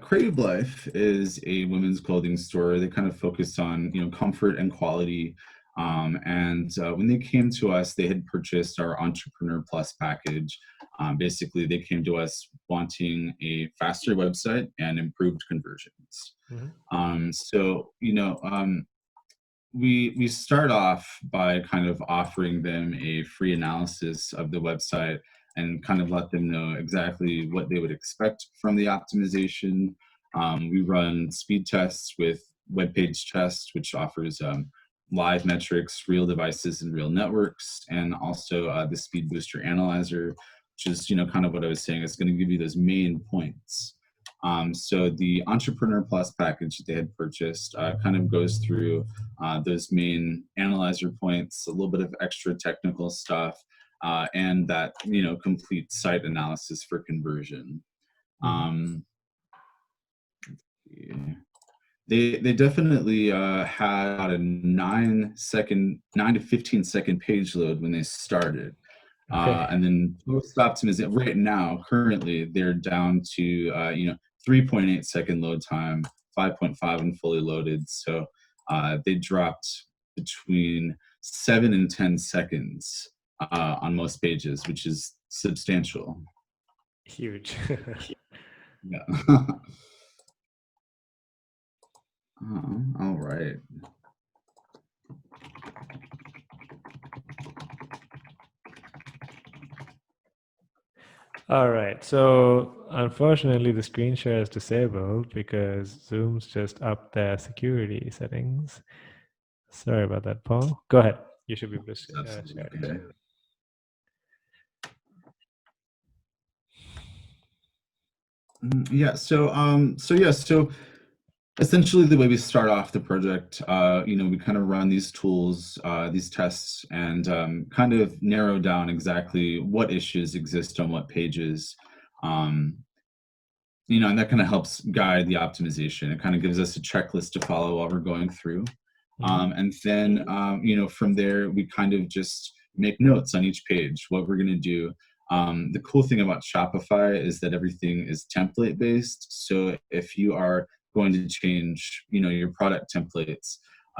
Creative Life is a women's clothing store. They kind of focus on, comfort and quality. And when they came to us, they had purchased our Entrepreneur Plus package. Basically, they came to us wanting a faster website and improved conversions. Mhm. We start off by kind of offering them a free analysis of the website and kind of let them know exactly what they would expect from the optimization. We run speed tests with web page tests, which offers live metrics, real devices, and real networks, and also the speed booster analyzer, which is kind of what I was saying. It's going to give you those main points. So the Entrepreneur Plus package that they had purchased kind of goes through those main analyzer points, a little bit of extra technical stuff, and that complete site analysis for conversion. Um, yeah. They definitely had about a 9 to 15-second page load when they started. Okay. And then post optimization right now, currently, they're down to 3.8-second load time, 5.5 and fully loaded. So they dropped between 7 and 10 seconds on most pages, which is substantial. Huge. Yeah. All right. All right. So unfortunately, the screen share is disabled because Zoom's just upped their security settings. Sorry about that, Paul. Go ahead. You should be able to Absolutely share. okay. Yeah. So essentially the way we start off the project, we kind of run these tools, these tests, and kind of narrow down exactly what issues exist on what pages. Um, and that kind of helps guide the optimization. It kind of gives us a checklist to follow while we're going through. And then, from there, we kind of just make notes on each page, what we're going to do. The cool thing about Shopify is that everything is template based. So if you are going to change, your product templates,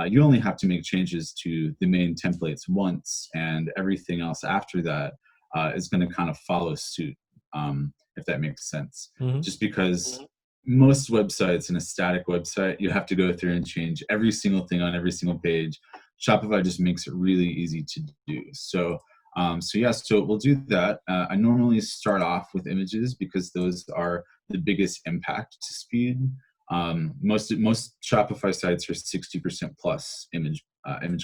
you only have to make changes to the main templates once, and everything else after that is going to kind of follow suit, if that makes sense. Just because most websites, in a static website, you have to go through and change every single thing on every single page. Shopify just makes it really easy to do. So we'll do that. I normally start off with images because those are the biggest impact to speed. Most Shopify sites are 60% plus image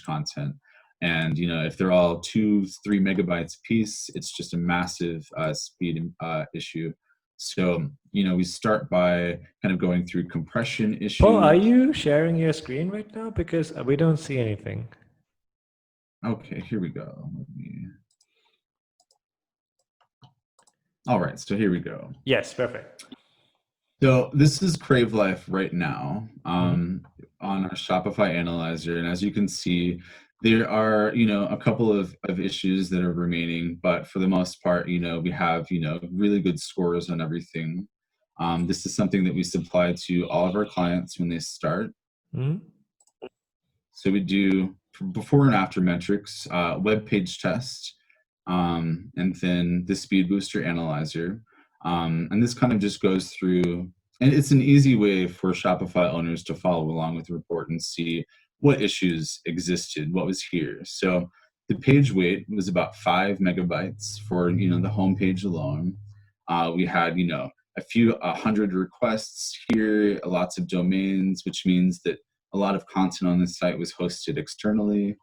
content, and if they're all 2-3 megabytes a piece, it's just a massive speed issue. So we start by kind of going through compression issues. Paul, are you sharing your screen right now? Because we don't see anything. Okay, here we go. All right, so here we go. Yes, perfect. So this is Crave Life right now on our Shopify analyzer. And as you can see, there are, a couple of issues that are remaining, but for the most part, we have, really good scores on everything. This is something that we supply to all of our clients when they start. So we do before and after metrics, web page test, and then the speed booster analyzer. And this kind of just goes through, and it's an easy way for Shopify owners to follow along with the report and see what issues existed, what was here. So the page weight was about 5 megabytes for the home page alone. We had a few 100 requests here, lots of domains, which means that a lot of content on the site was hosted externally.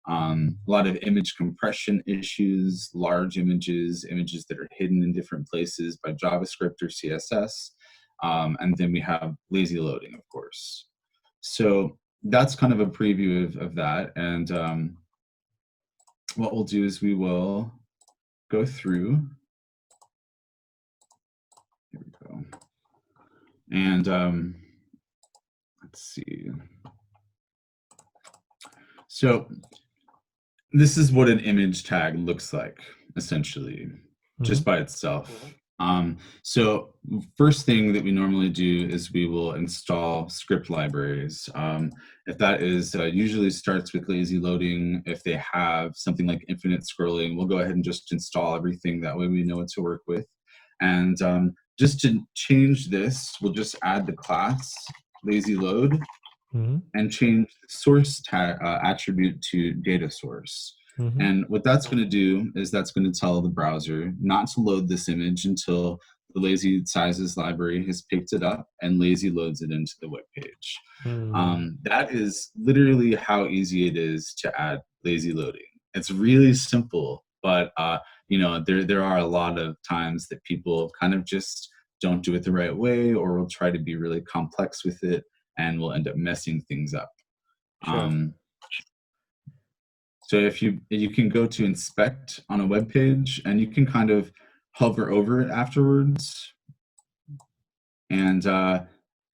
A lot of image compression issues, large images that are hidden in different places by JavaScript or CSS. And then we have lazy loading, of course. So that's kind of a preview of that. And what we'll do is we will go through. Here we go. And let's see. So this is what an image tag looks like, essentially, just by itself. So first thing that we normally do is we will install script libraries. If that is usually starts with lazy loading. If they have something like infinite scrolling, we'll go ahead and just install everything. That way we know what to work with. And just to change this, we'll just add the class lazy load Mm-hmm. and change source attribute to data source. Mm-hmm. And what that's going to do is that's going to tell the browser not to load this image until the lazy sizes library has picked it up and lazy loads it into the web page. That is literally how easy it is to add lazy loading. It's really simple, but there are a lot of times that people kind of just don't do it the right way, or will try to be really complex with it, and will end up messing things up. Sure. So if you can go to inspect on a web page, and you can kind of hover over it afterwards, and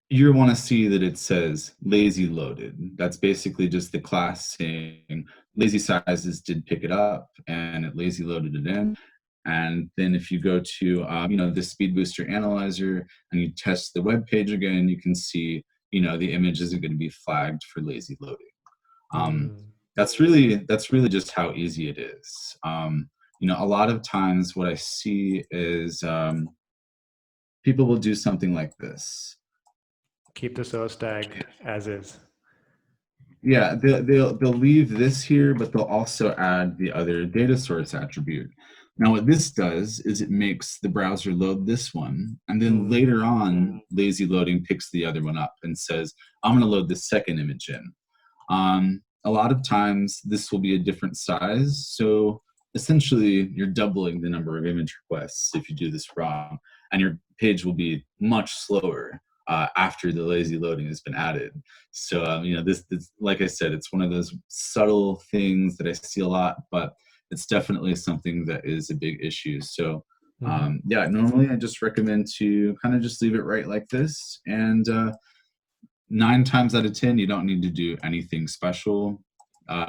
you want to see that it says lazy loaded. That's basically just the class saying lazy sizes did pick it up and it lazy loaded it in. And then if you go to the speed booster analyzer and you test the web page again, you can see the image isn't going to be flagged for lazy loading. That's really just how easy it is. A lot of times what I see is people will do something like this. Keep the source tag as is. Yeah, they'll leave this here, but they'll also add the other data source attribute. Now, what this does is it makes the browser load this one, and then later on, lazy loading picks the other one up and says, I'm going to load the second image in. A lot of times, this will be a different size. So essentially, you're doubling the number of image requests if you do this wrong, and your page will be much slower after the lazy loading has been added. So this, like I said, it's one of those subtle things that I see a lot, but it's definitely something that is a big issue. So normally I just recommend to kind of just leave it right like this, and 9 times out of 10 you don't need to do anything special.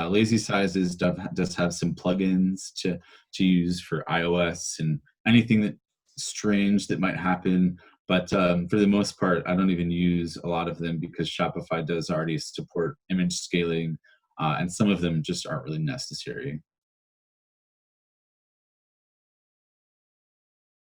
Lazy sizes does have some plugins to use for iOS and anything that strange that might happen. But for the most part, I don't even use a lot of them because Shopify does already support image scaling, and some of them just aren't really necessary.